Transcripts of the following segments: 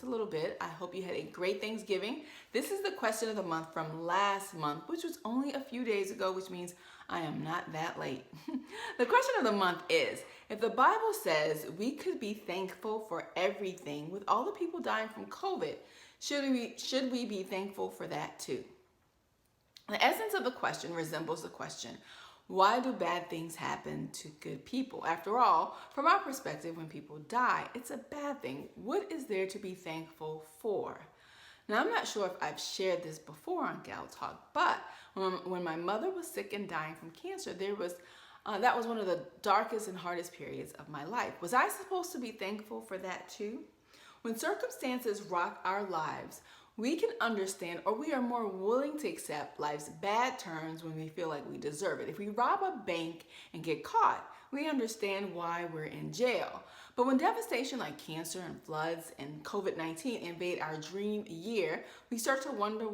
a little bit. I hope you had a great Thanksgiving. This is the question of the month from last month, which was only a few days ago, which means I am not that late. The question of the month is, if the Bible says we could be thankful for everything with all the people dying from COVID, should we be thankful for that too? The essence of the question resembles the question, why do bad things happen to good people? After all, from our perspective, when people die, it's a bad thing. What is there to be thankful for? Now, I'm not sure if I've shared this before on Gal Talk, but when my mother was sick and dying from cancer, that was one of the darkest and hardest periods of my life. Was I supposed to be thankful for that too? When circumstances rock our lives, we can understand, or we are more willing to accept life's bad turns when we feel like we deserve it. If we rob a bank and get caught, we understand why we're in jail. But when devastation like cancer and floods and COVID-19 invade our dream year, we start to wonder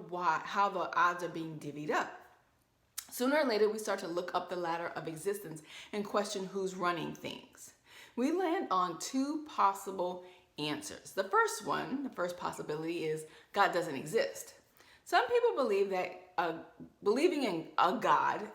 how the odds are being divvied up. Sooner or later, we start to look up the ladder of existence and question who's running things. We land on two possible answers. The first possibility is God doesn't exist. Some people believe that believing in a God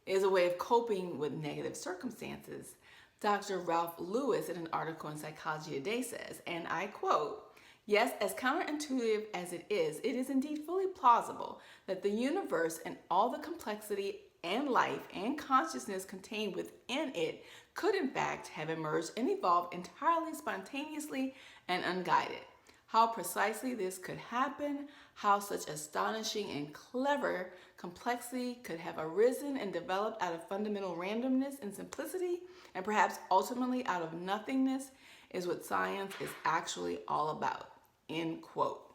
is a way of coping with negative circumstances. Dr. Ralph Lewis, in an article in Psychology Today, says, and I quote, "Yes, as counterintuitive as it is indeed fully plausible that the universe and all the complexity and life and consciousness contained within it could in fact have emerged and evolved entirely spontaneously and unguided. How precisely this could happen, how such astonishing and clever complexity could have arisen and developed out of fundamental randomness and simplicity, and perhaps ultimately out of nothingness, is what science is actually all about." End quote.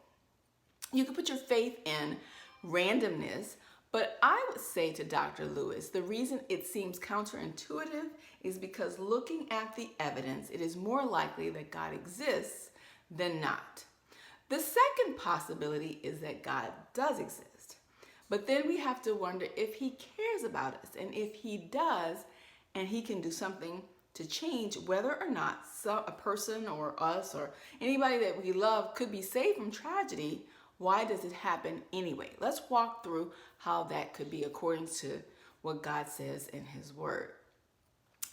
You can put your faith in randomness, but I would say to Dr. Lewis, the reason it seems counterintuitive is because looking at the evidence, it is more likely that God exists than not. The second possibility is that God does exist. But then we have to wonder if he cares about us, and if he does, and he can do something to change whether or not a person or us or anybody that we love could be saved from tragedy. Why does it happen anyway? Let's walk through how that could be according to what God says in his word.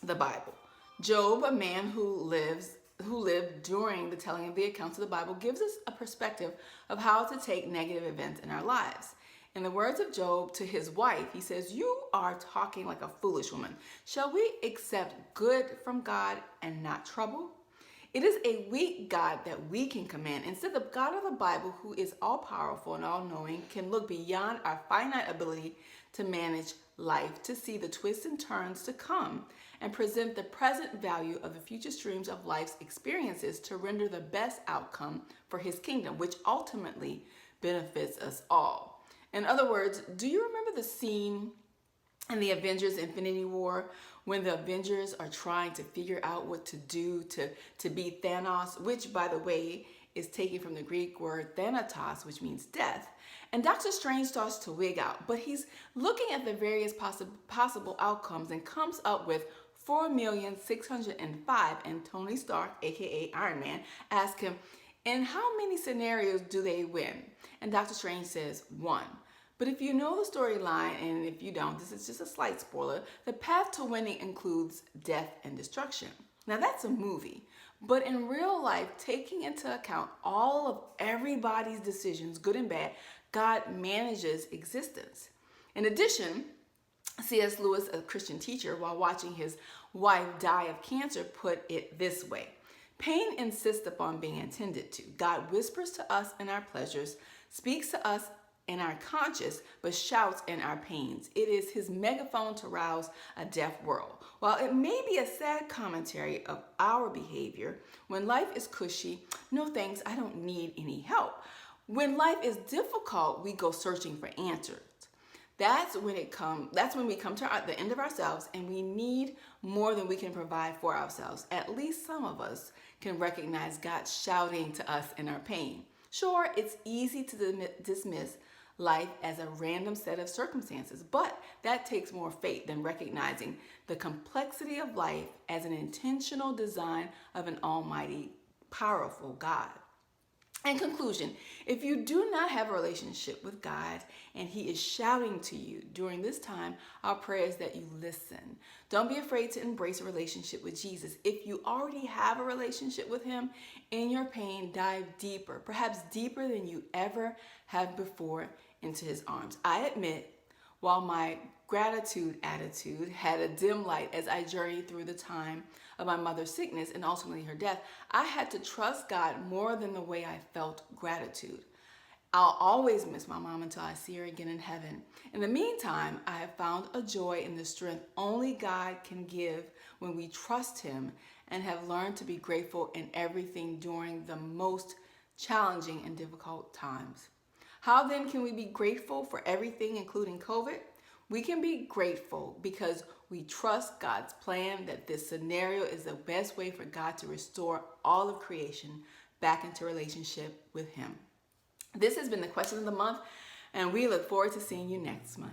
The Bible. Job, a man who lived during the telling of the accounts of the Bible, gives us a perspective of how to take negative events in our lives. In the words of Job to his wife, he says, "You are talking like a foolish woman. Shall we accept good from God and not trouble? It is a weak God that we can command. Instead, the God of the Bible, who is all-powerful and all-knowing, can look beyond our finite ability to manage life, to see the twists and turns to come, and present the present value of the future streams of life's experiences to render the best outcome for his kingdom, which ultimately benefits us all." In other words, do you remember the scene in the Avengers Infinity War when the Avengers are trying to figure out what to do to beat Thanos, which, by the way, is taken from the Greek word thanatos, which means death. And Doctor Strange starts to wig out, but he's looking at the various possible outcomes and comes up with 4,605,000, and Tony Stark, aka Iron Man, asks him, "In how many scenarios do they win?" And Doctor Strange says, 1. But if you know the storyline, and if you don't, this is just a slight spoiler, the path to winning includes death and destruction. Now that's a movie, but in real life, taking into account all of everybody's decisions, good and bad, God manages existence. In addition, C.S. Lewis, a Christian teacher, while watching his wife die of cancer, put it this way: "Pain insists upon being attended to. God whispers to us in our pleasures, speaks to us in our conscience, but shouts in our pains. It is his megaphone to rouse a deaf world. While it may be a sad commentary of our behavior, when life is cushy, no thanks, I don't need any help. When life is difficult, we go searching for answers. That's when we come to the end of ourselves, and we need more than we can provide for ourselves. At least some of us can recognize God shouting to us in our pain. Sure, it's easy to dismiss life as a random set of circumstances, but that takes more faith than recognizing the complexity of life as an intentional design of an almighty, powerful God. In conclusion, if you do not have a relationship with God and He is shouting to you during this time, our prayer is that you listen. Don't be afraid to embrace a relationship with Jesus. If you already have a relationship with Him, in your pain, dive deeper, perhaps deeper than you ever have before, into His arms. I admit, while my gratitude attitude had a dim light as I journeyed through the time of my mother's sickness and ultimately her death, I had to trust God more than the way I felt gratitude. I'll always miss my mom until I see her again in heaven. In the meantime, I have found a joy in the strength only God can give when we trust Him, and have learned to be grateful in everything during the most challenging and difficult times. How then can we be grateful for everything, including COVID? We can be grateful because we trust God's plan that this scenario is the best way for God to restore all of creation back into relationship with Him. This has been the question of the month, and we look forward to seeing you next month.